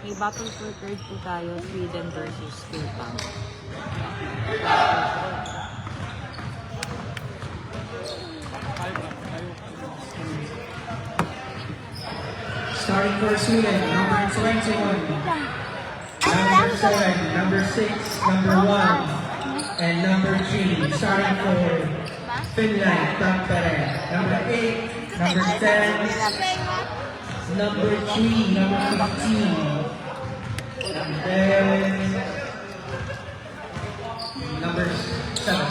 May battle for third po tayo, Sweden versus Japan. Starting for Sweden, number 21, number 7, number 6, number 1, and number 3. Starting for Finland, Tampere, number 8, number 10, number 3, number 15, and then number 7.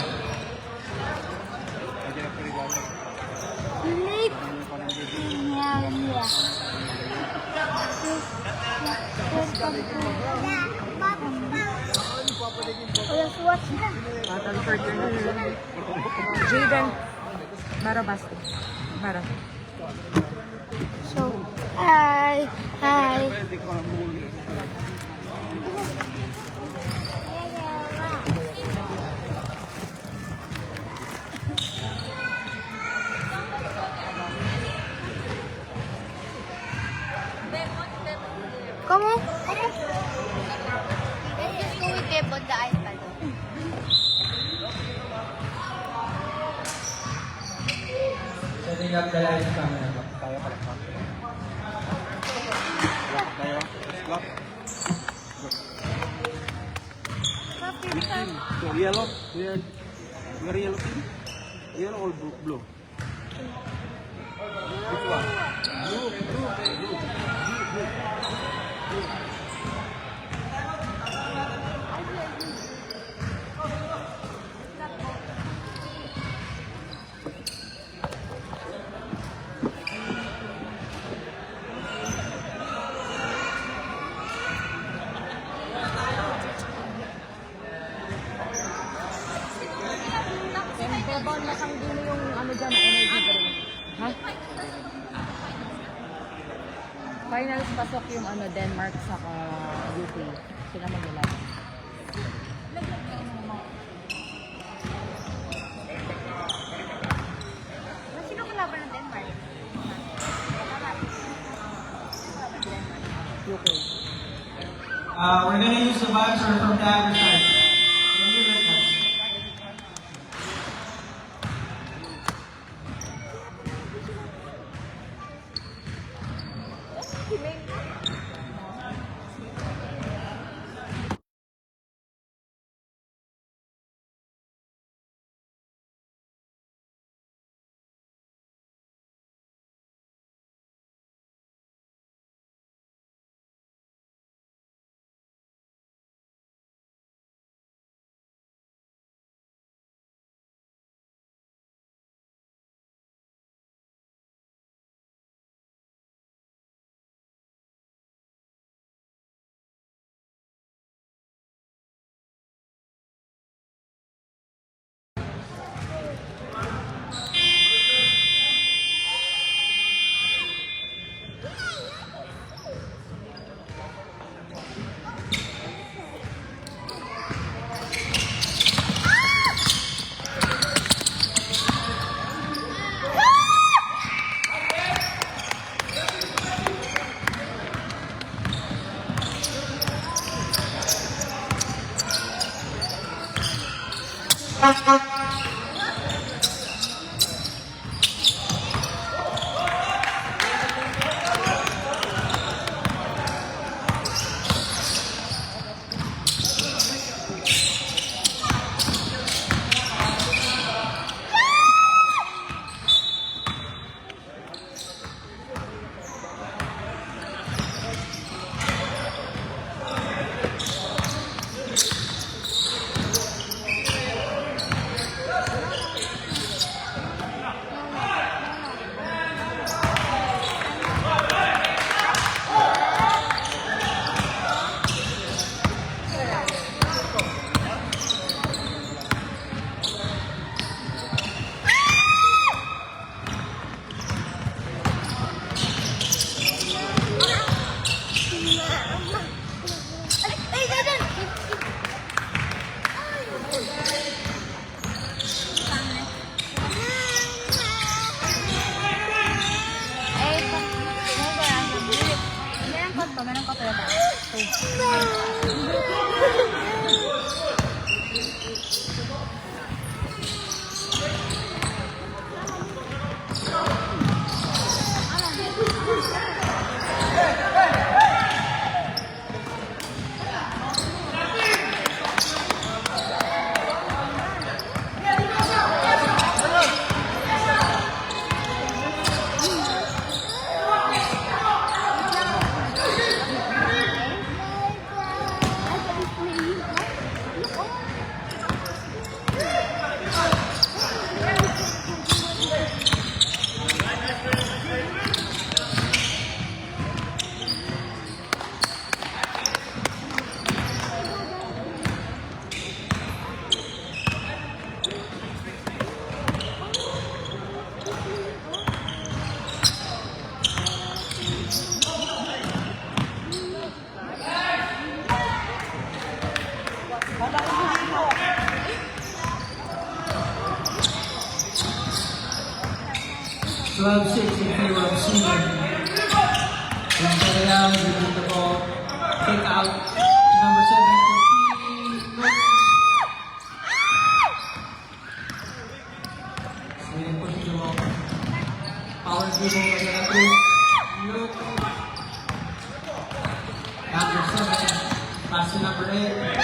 Battle for third. Jaden. Bara basta. Bara. So, hi. ¿Cómo? Let's just go with them on the iPad. Setting up the live camera. So yellow, we're yellow team. Yellow or blue? Which one? Blue. Bebon, masanggi mo yung ano dyan, energy drink. Ha? Finals pasok yung ano, Denmark sa UK. Sila maglalaban. Sino kalaban ng Denmark? UK. We're gonna use the voucher from the other side. Thank you very much. 12-6 in favor of Seaman. From Villarreal, they move the ball. Kick out. Number 7, 14. Sweden pushing the ball. Power dribble by the Cruz. Look. Number 7. Pass to number 8.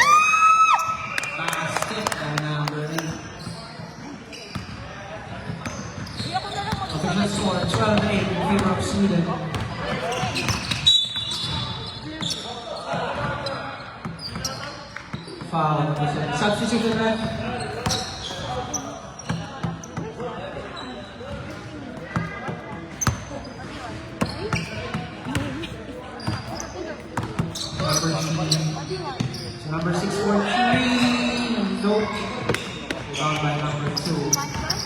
Pass it by number 8. Official score 12-8 in favor of Sweden. Foul. Substitution ref. Number 643, Note. Fouled by number 2.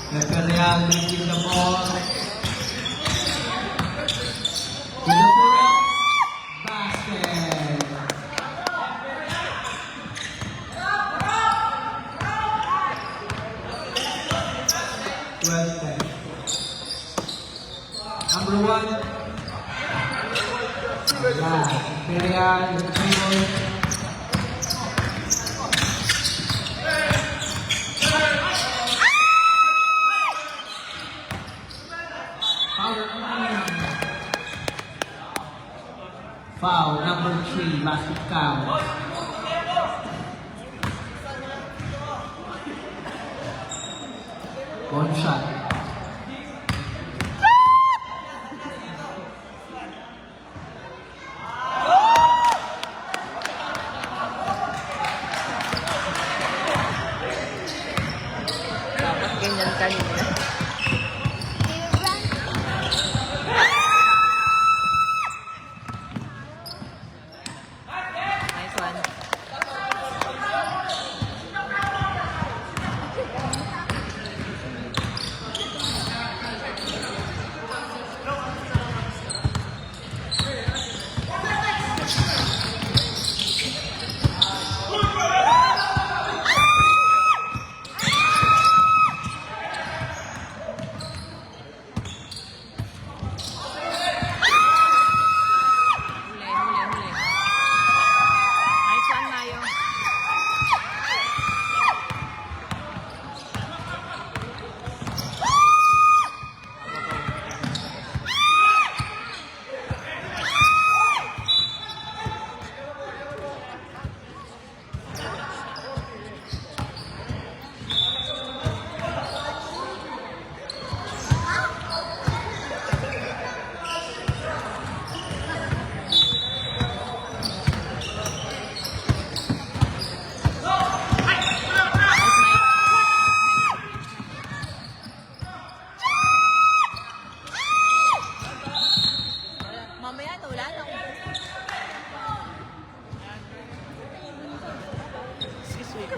Villarreal bringing the ball. To the correct basket. Number 1. Villarreal with the table. Foul, number 3, basket count. One shot. Dapat ganyan kanina. Nice one. Huli. Nice one, Mayo. Mamaya na, wala lang.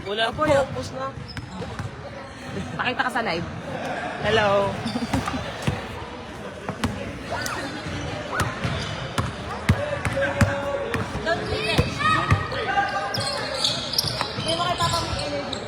Wala po, focus na. Pakita ka sa live. Hello. Don't leave it. Hindi mo kay Papa may energy.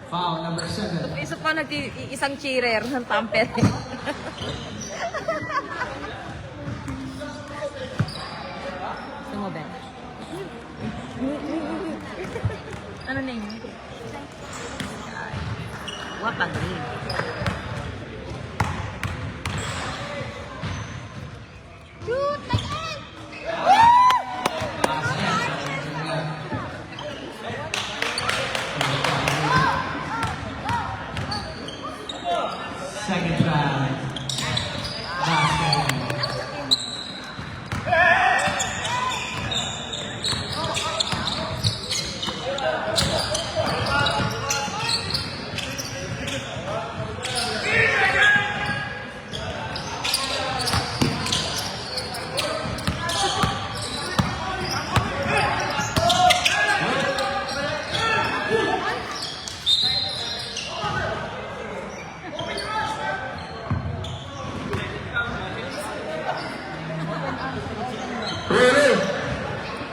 Foul, number 7. Isa pa isang cheerer ng Tampere. Gusto mo, Ben? Ano na yun? What a dream. Shoot! Like Second foul.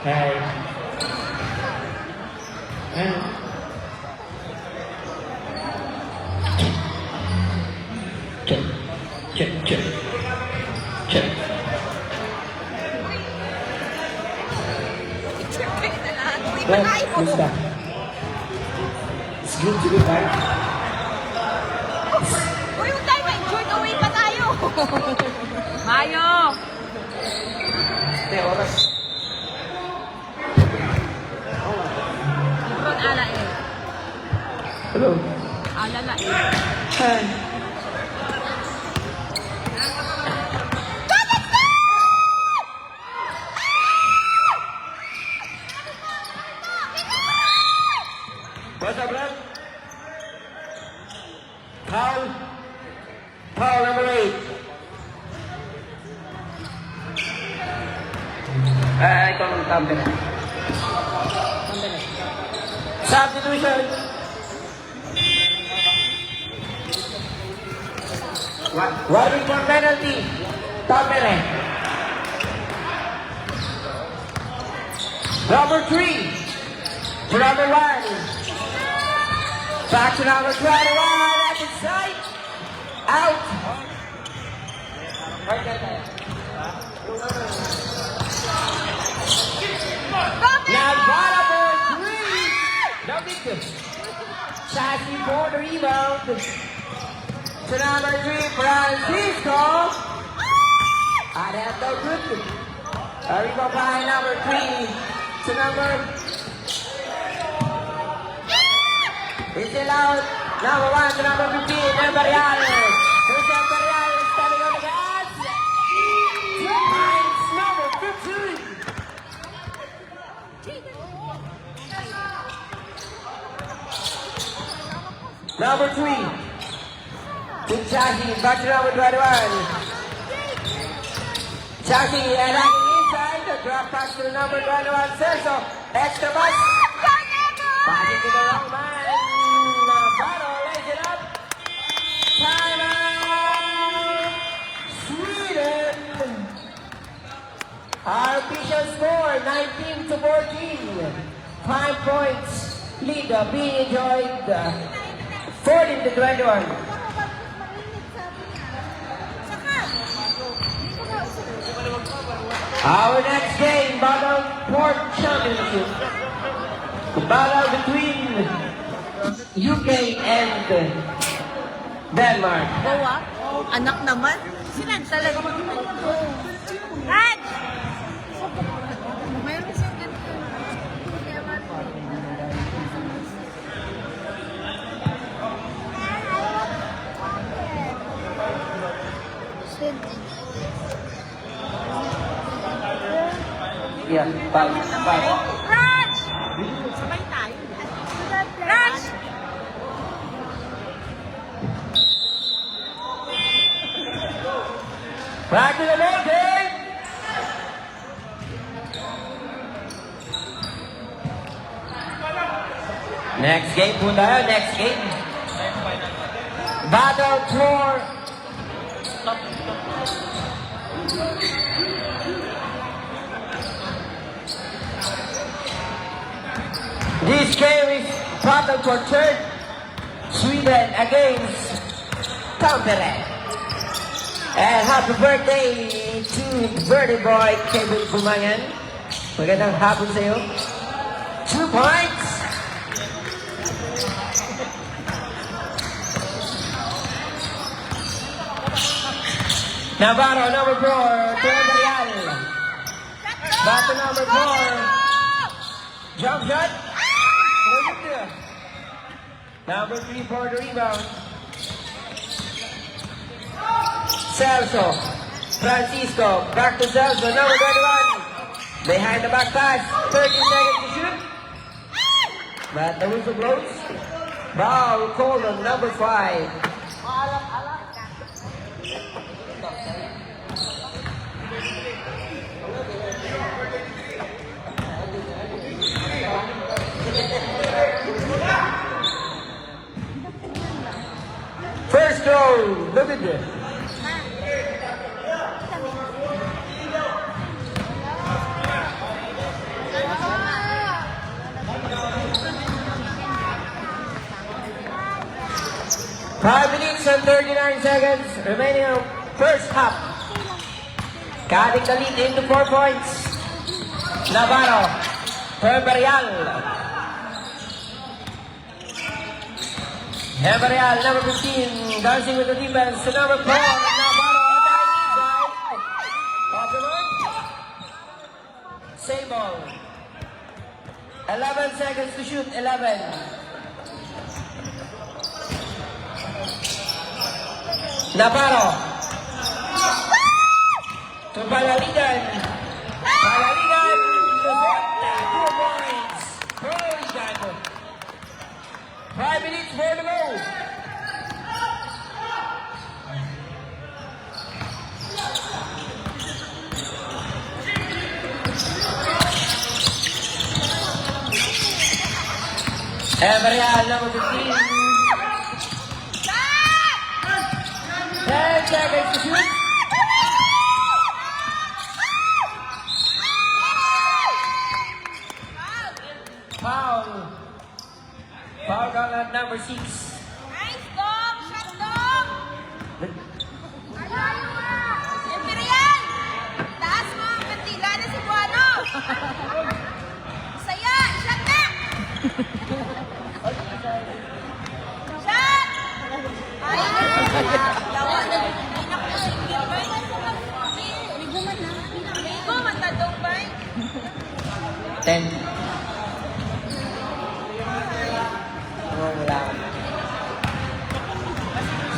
Hey. And check, check, check, check. Well, Gusta. It's good to be back. Uy, yung time ay short away pa tayo. Mayo! Ate, oras. Lebron ala eh. Hello. Ala na eh. Hi. What's up, Brad? Foul. Foul number 8. Itong Tampere. Substitution. Warning for penalty. Tampere. Number 3. To number 1. Back to number 21 at the side. Out. Navara for 3. No big. Chassis for the rebound. To number 3, Francisco. That's no good. A rebound by number 3. To number it's allowed number 1 to number 15, Imperial. Here's Imperial standing on the gas. Hines, number 15. Number 3. Chahi, back to number 21. Chahi, and inside the drop pass to number 21, Celso. Extra pass. Passing to the wrong man. Navarro lays it up. Timeout. Sweden. Our official score 19 to 14. 5 points. Lead being enjoyed. 14 to 21. Our next game, Battle Port Championship. The battle between UK and Denmark. Bawa? Anak naman? Sila talaga. Rad! Mayroon siyang ganito. Yeah, five. Raj! Sabay tayo. Raj! Back to the main game. Next game po tayo, next game. Battle for this game is battle for third. Sweden against Tampere. And happy birthday to birthday boy Kevin Bumangan. Magandang hapon sa iyo. 2 points. Navarro, number 4, to Imperial. Back to number 4. Jump shot. Number 3 for the rebound. Celso. Francisco. Back to Celso. Number 21. Behind the back pass. 30 seconds to shoot. But the whistle blows. Foul called on number 5. First throw, look at this. 5 minutes and 39 seconds remaining on first half. Cutting the lead into 4 points. Navarro. Heverial. Heverial, number 15, dancing with the defense to number 4. Navarro on the inside. Popperman. Same ball. 11 seconds to shoot. 11. Navarro. To Palaligan. Palaligan. 2 points. Palaligan. 5 minutes more to go. Everial, number 15. 10 seconds to shoot. Foul. Foul down at number 6. Nice, Dom! Shot, Dom! Imperial! Taas mo! Kantila na si Buano! Saya! Shot na! Shot! Ay! Lawa na. Hindi na ko singgit ba? Ligo, matadong ba? 10. Wala.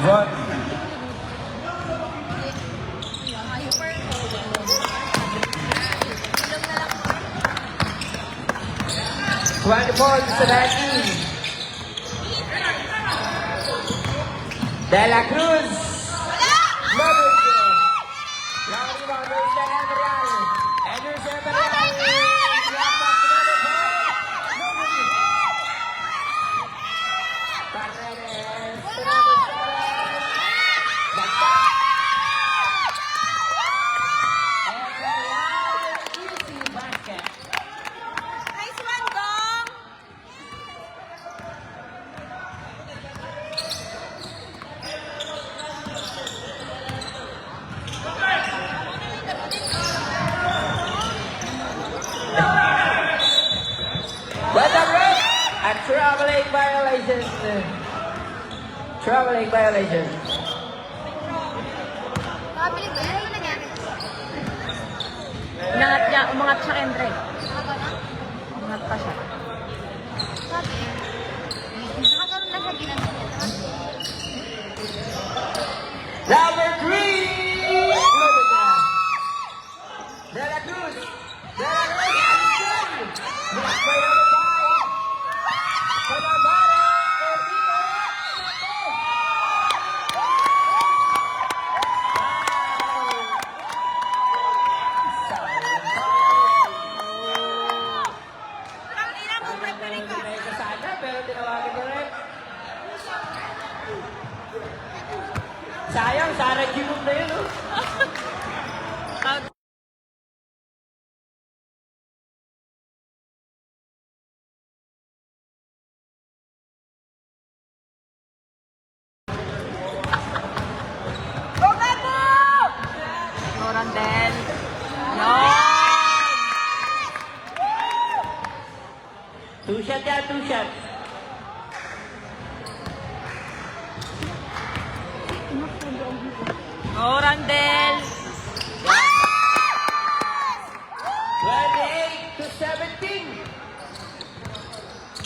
One. Twenty points to 19. De La Cruz. Number 2. Long rebound goes to Everial. Andrews Everial. Drop back to number 4. Number 2. Paredes. To number 7. Bagtak. Everial. Easy basket. Nice one, Dom! What's up, Rick? A traveling violation. Traveling violation. Pabili ba? Ano nangyari? Umangat niya, umangat siya, Andre. Umangat pa siya. Sabi, nakakaroon na siya ginagawa. Number 3! Look at that. De La Cruz. De La Cruz. Blocked by number 5. Panabara. Ang ina mo, preparing ka. May kasana pero tinawagan niya rin. Sayang, Sarah Jimum na yun, oh. Go, Gabo! Norandel. Two shot yan, 2 shot. Norandel. 28 to 17.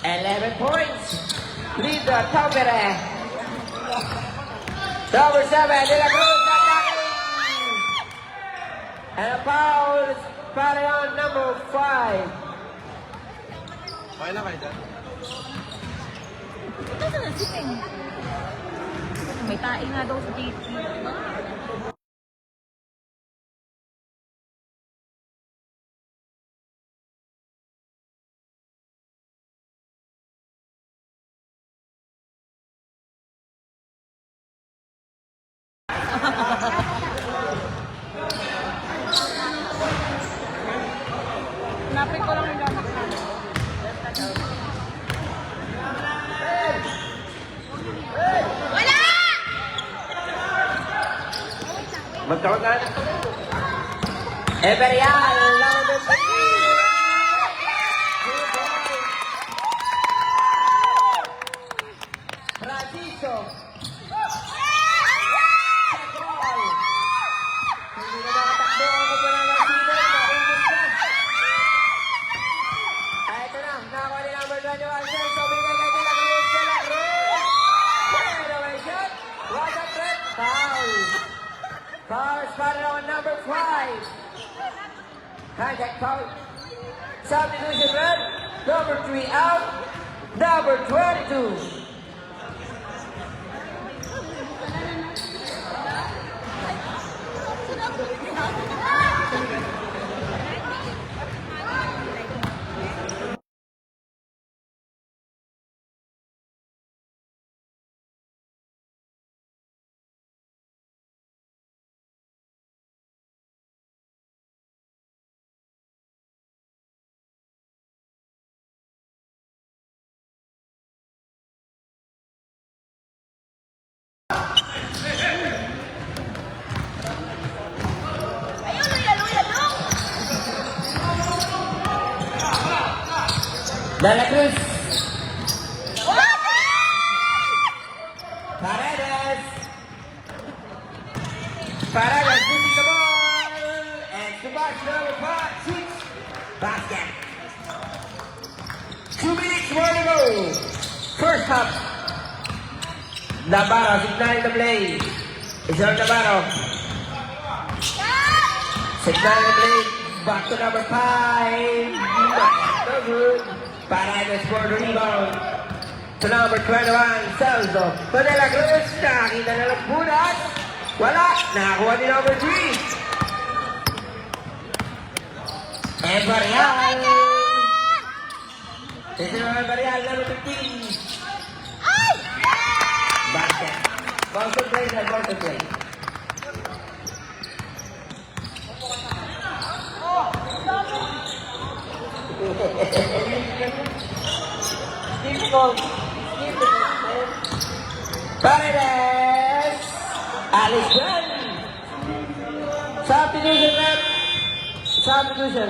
11 points. Lead the Tampere. Number 7, De La Cruz attacking. And a foul is fouled on number 5. Okay lang kayo dyan. Ito na si Peng. May tae nga daw sa JT. Hanapin ko lang yung gamit namin. Wala! Imperial, number 15. Francisco. Hindi na nakatakbo ang kapanang sino. Ito na, nakakuha ni number 21. Celso, binigay kay De La Cruz. De La Cruz. Straight away shot. Was a threat. Foul. Foul spotted on number 5. Contact foul. Substitution red. Number 3 out. Number 22. De La Cruz. Paredes. Paredes losing the ball. And Subhash number 6. Basket. 2 minutes more to go. First half. Navarro signaling the play. Isang Navarro. Signaling the play. Back to number 5. No good. Paredes for the rebound. To number 21, Celso. To De La Cruz, nakakita na ng bunas. Wala, nakakuha ni number 3. Imperial. Ito naman Imperial, number 15. Basket. Boston play na Boston play. Paredes. Alice Gunn. Substitution left. Substitution.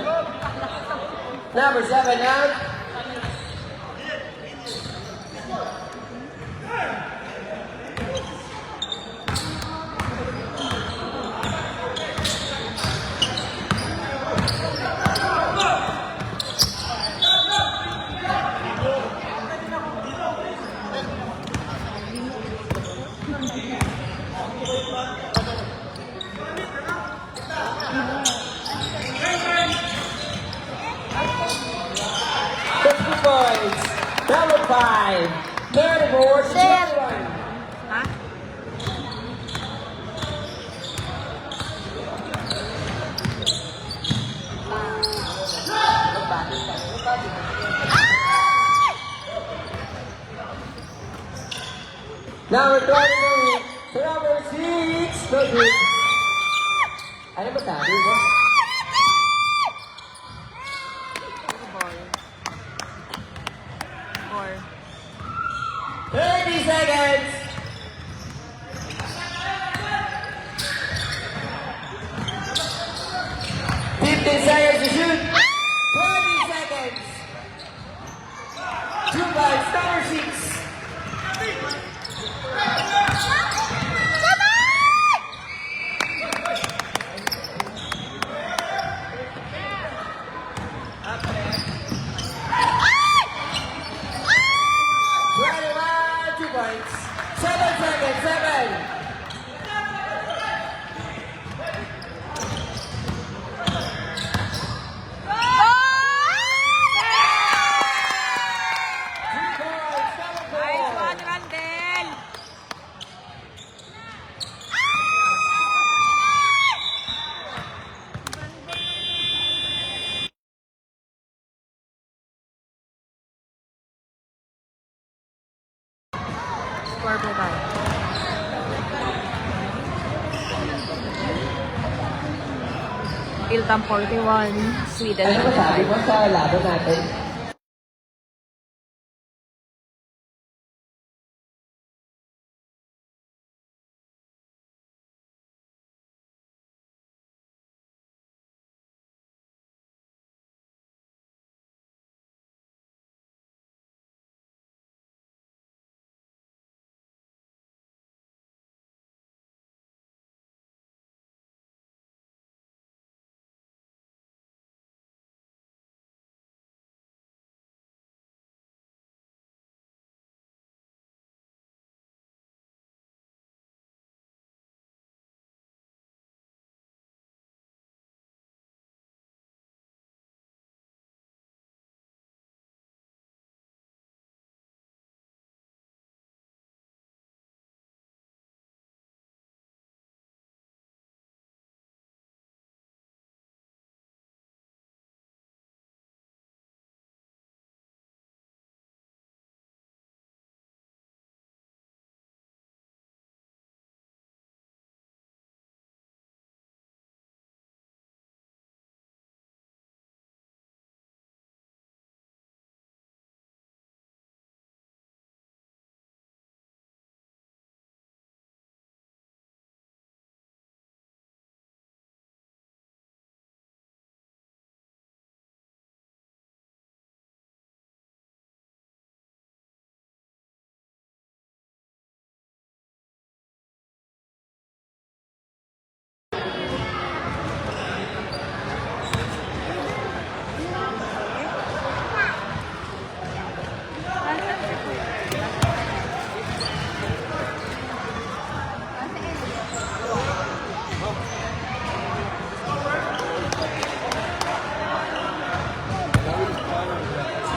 Number 7 out. Points. Number 5. 34 to 21. Ha? Number 22 to number 6. No good. Ano ba sabi mo? Or 30 seconds. Seconds to shoot. 20 seconds. 2 points, number 6. Points. 7 seconds, 7. score po tayo. Iltam 41, Sweden Ano ba sabi 25. mo sa laban natin?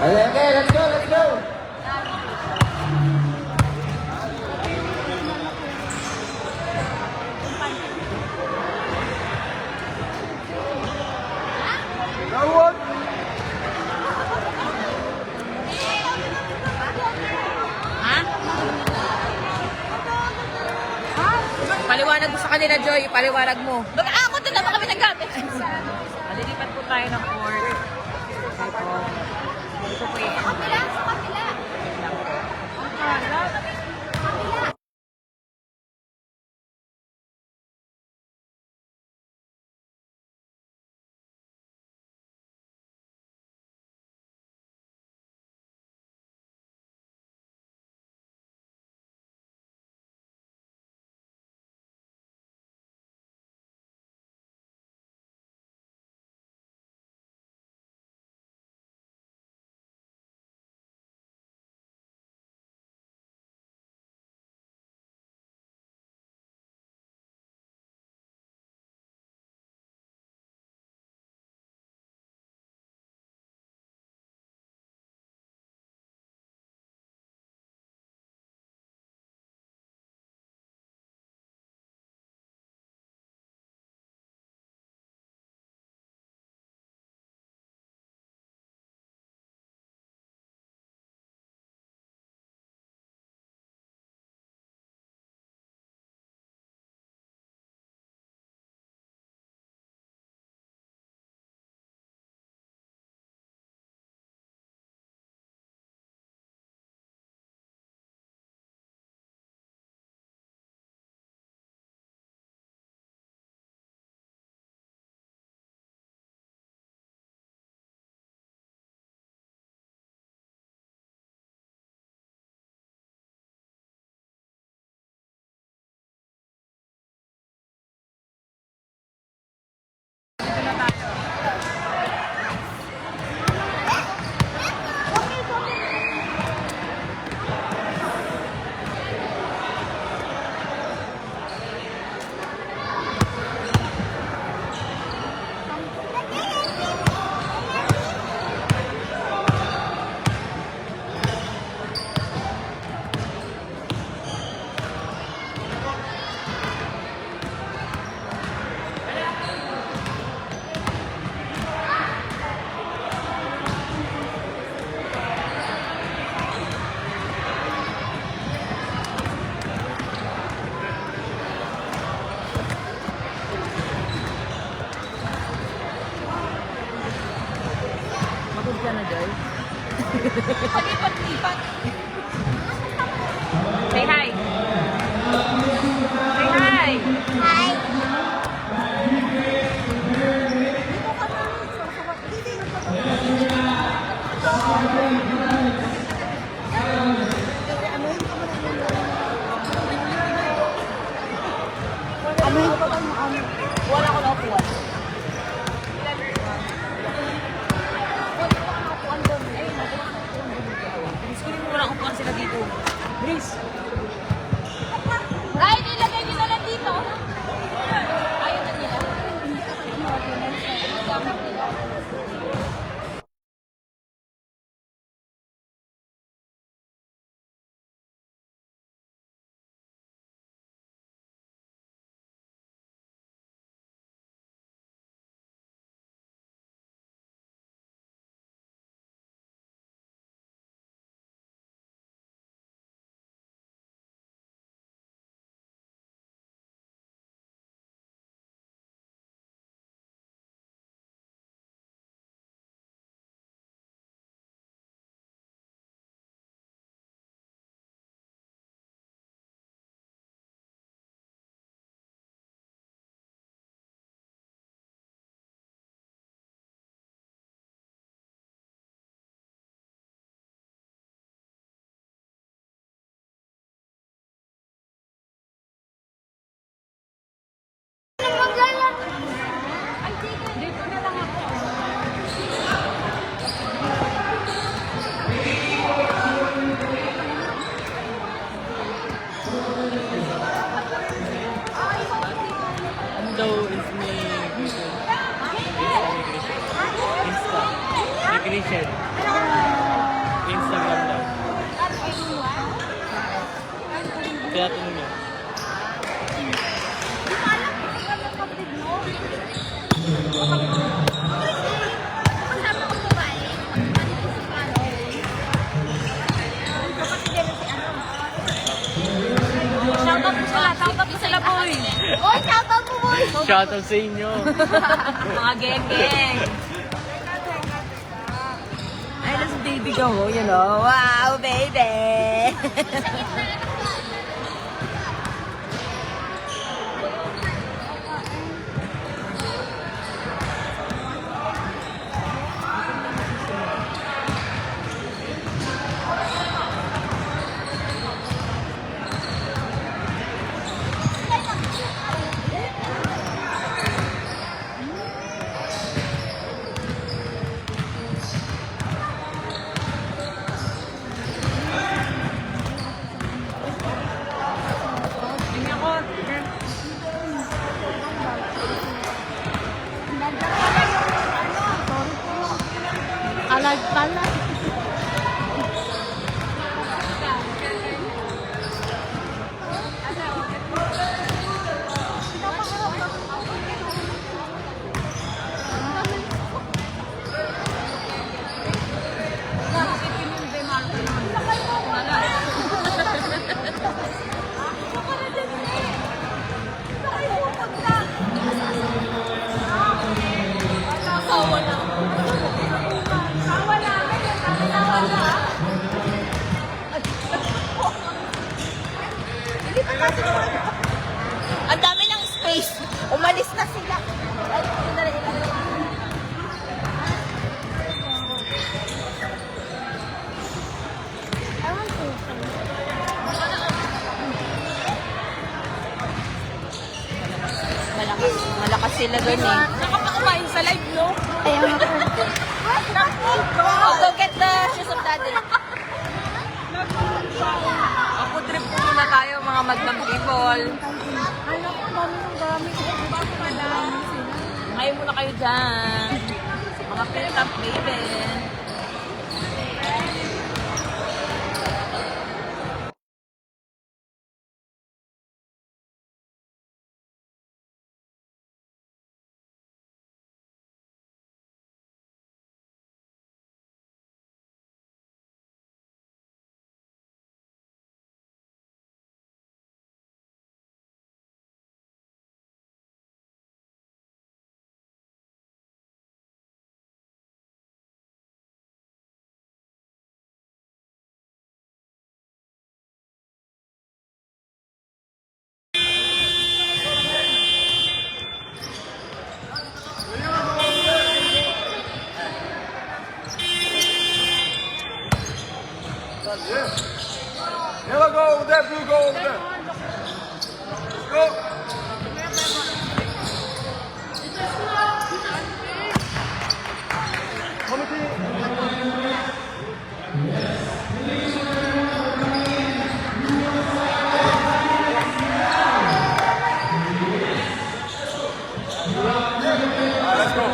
Okay, let's go, let's go. Tawag! Paliwanag mo sa kanila, Joy. Paliwanag mo. Mag-aakot na naman kami ng gamit. Malilipat po tayo ng court. Ito po yung Kapila, sa kapila. Magod ka na, Joy. Palipat-lipat. Say hi. Say hi. Hi. Wala ko na upuan. Gusto ko walang upuan sila dito. Please. Ryan, ilagay nyo na lang dito. Ayaw na nila. Gamit nila. Dito na lang ako. Though it's me. Insta. Recognition. tinatanong niya. Hindi ko alam kung ano ang kapatid mo. Kasama ko babae. Kapatid yan si ano. Shoutout mo sila, shoutout mo sila, boy. Oy, shoutout mo, boy! Shoutout sa inyo. Mga geng-geng. Ay, nasa baby ka mo, you know. Wow, baby! Alag pala. Ang dami ng space. Umalis na sila. Ay, dali, dali. Ewan ko. Malakas sila dun eh. Nakapakawain sa live, no? Ayaw nga po. Oh, go get the shoes of daddy. Ako trip muna tayo mga madlang people. Ano ko, dami ng gamit. Ngayon muna kayo dyan. Mga pin-top baby. Yellow go over there, blue go over there. Go. Let's go.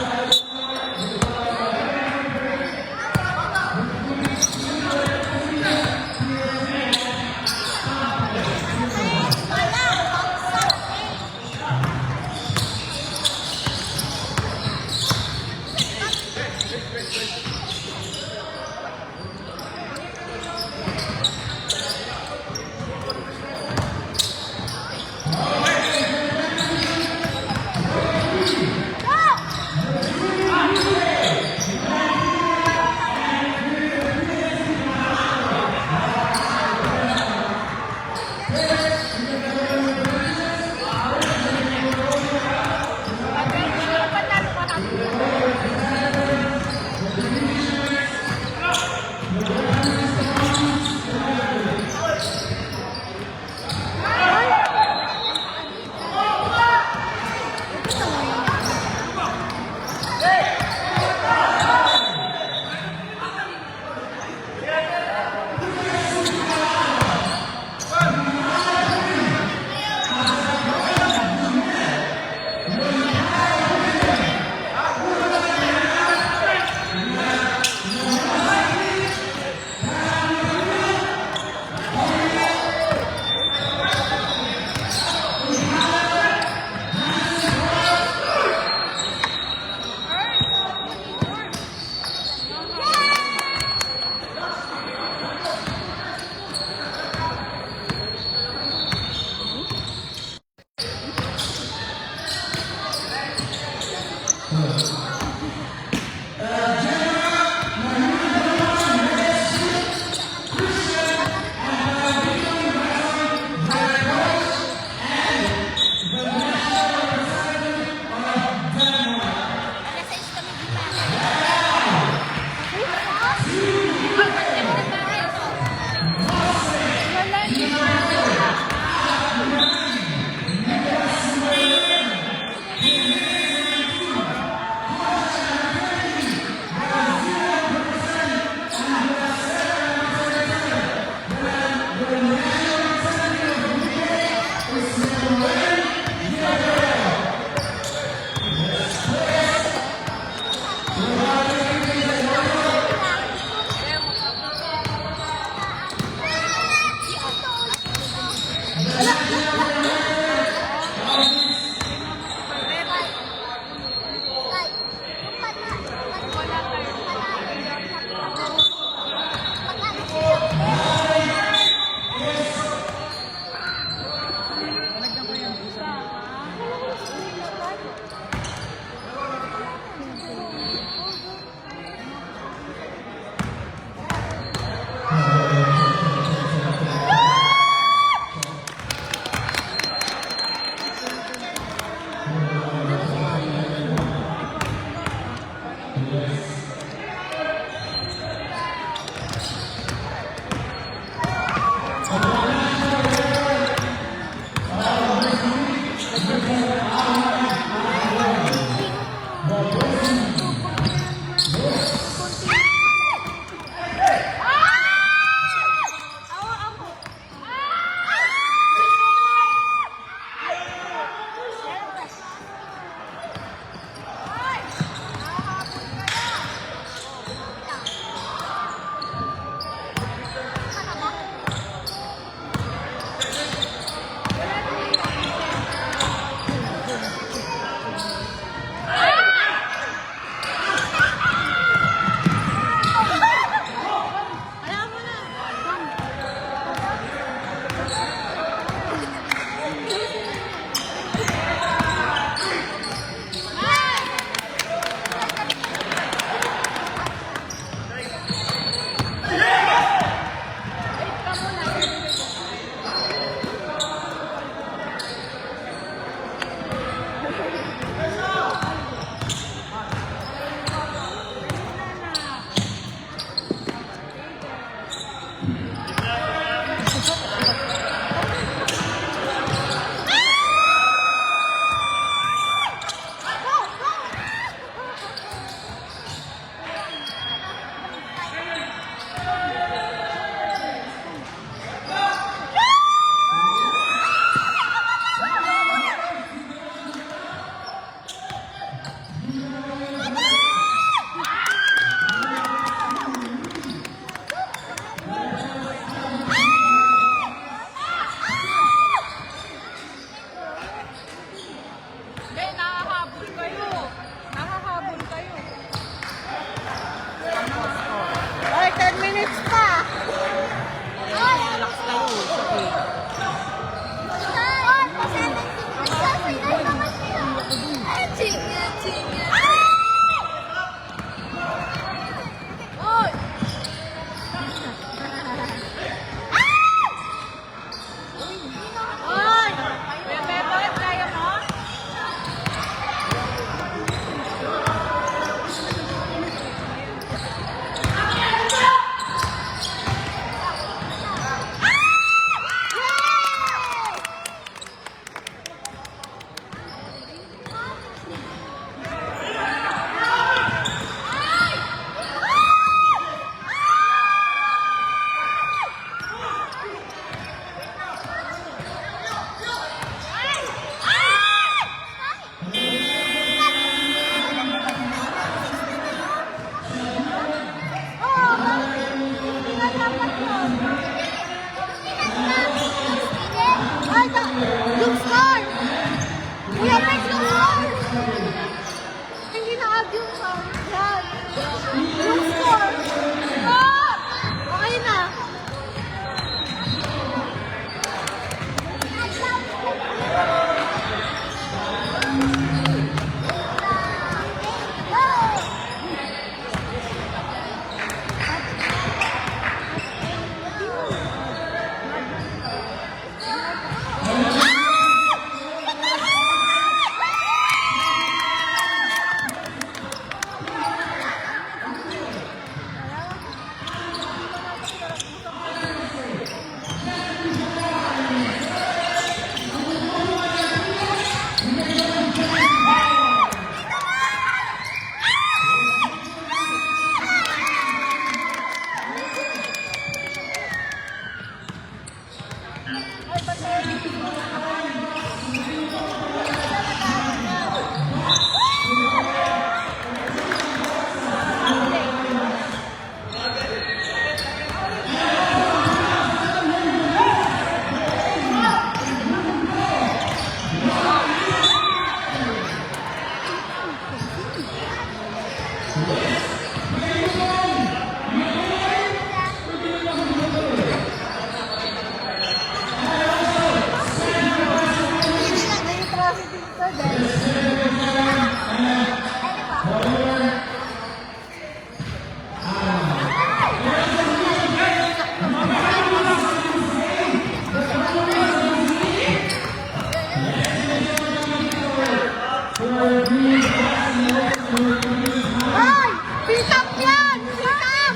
Ay! Pitam yan! Pitam!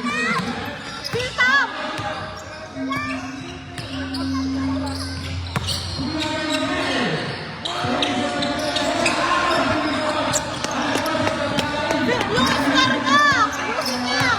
Pitam! Lukas karga! Lukas niya!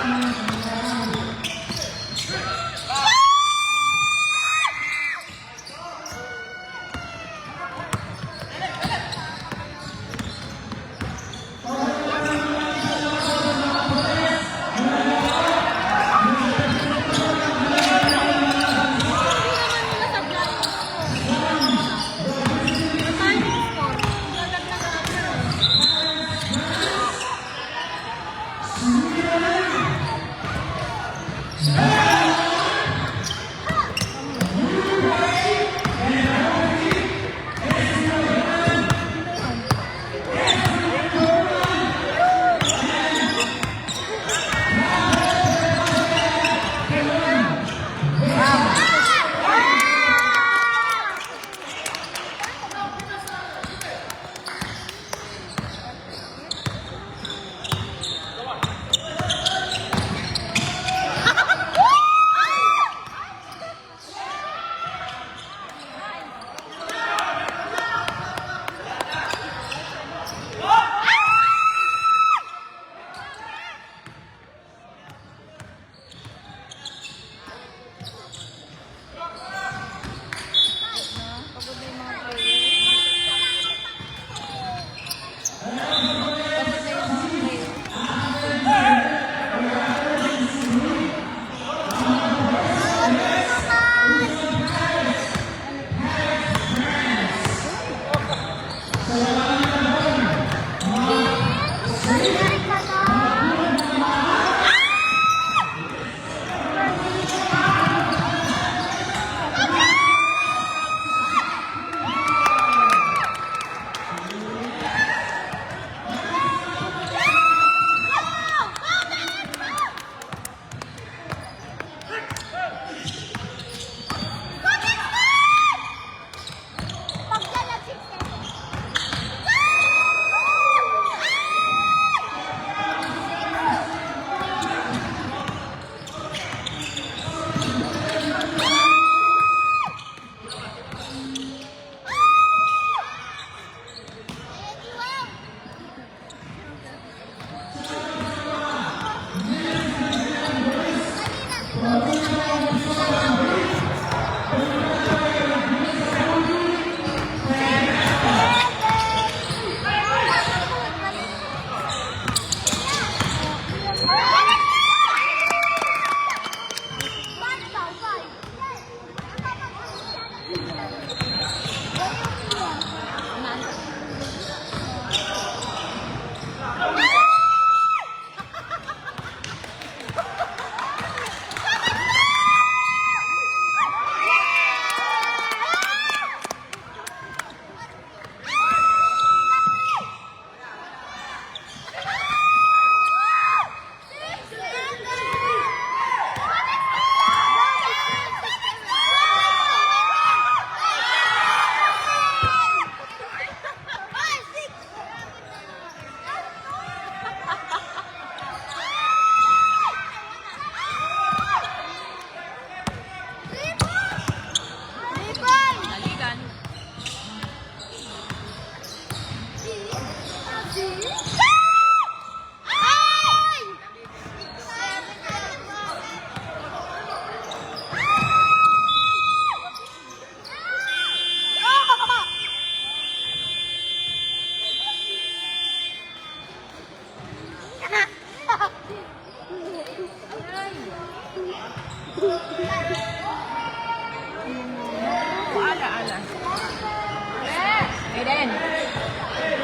Hayden!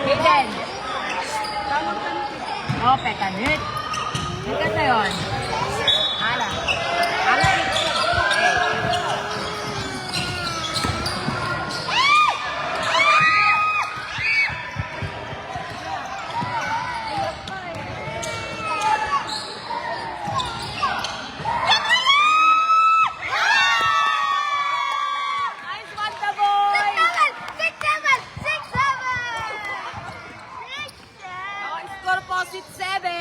Hayden! Oh, pekanut. Ikas na yun. Ala. Ala. Nice one, the boy! 6, 7! 6, 7! Oh, score po 6-7!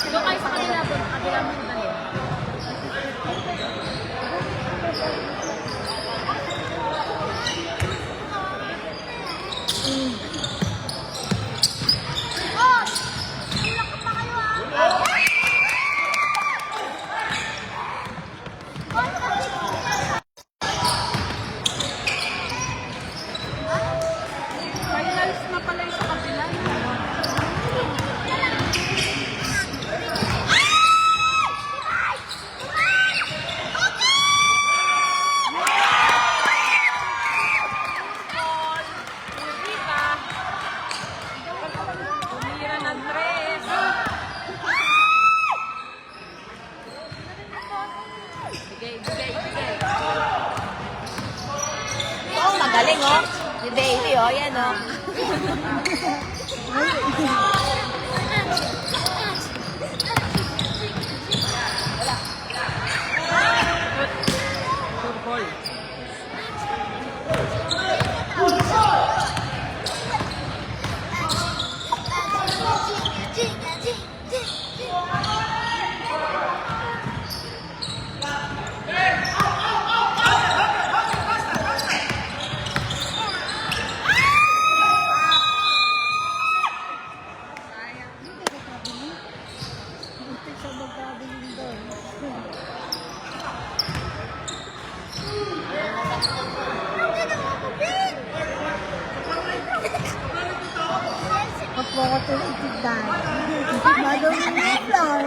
Doon kayo sa kanila. Kabila mo na yun. Finals na pala yung sa kabila. Tumira ng tres. Bigay. Oh, magaling oh. Si Bailey oh, yan oh. Third ball. Kapwa ko ito itigdan. Madong na floor.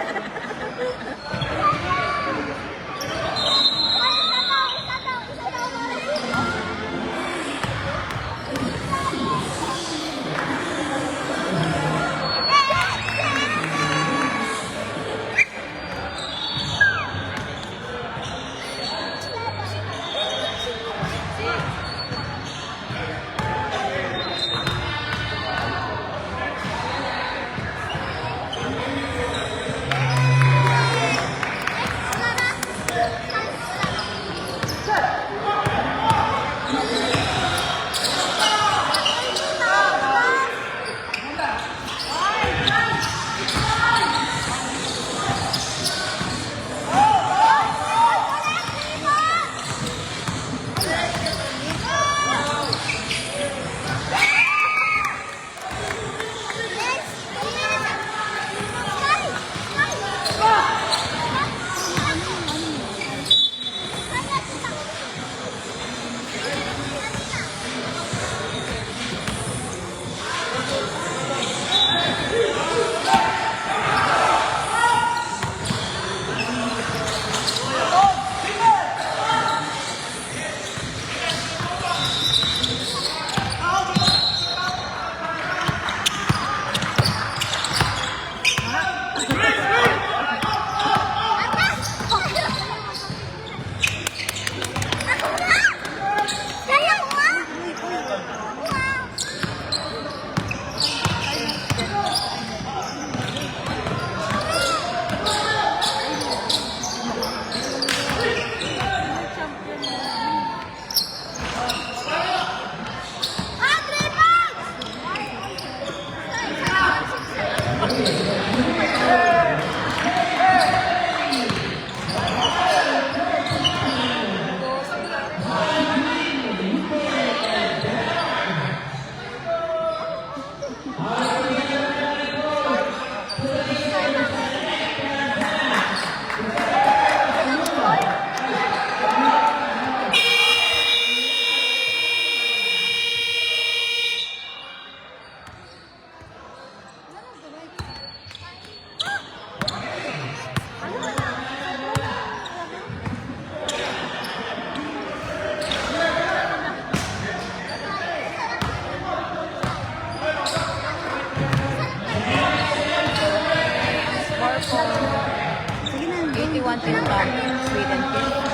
want to come in Sweden too.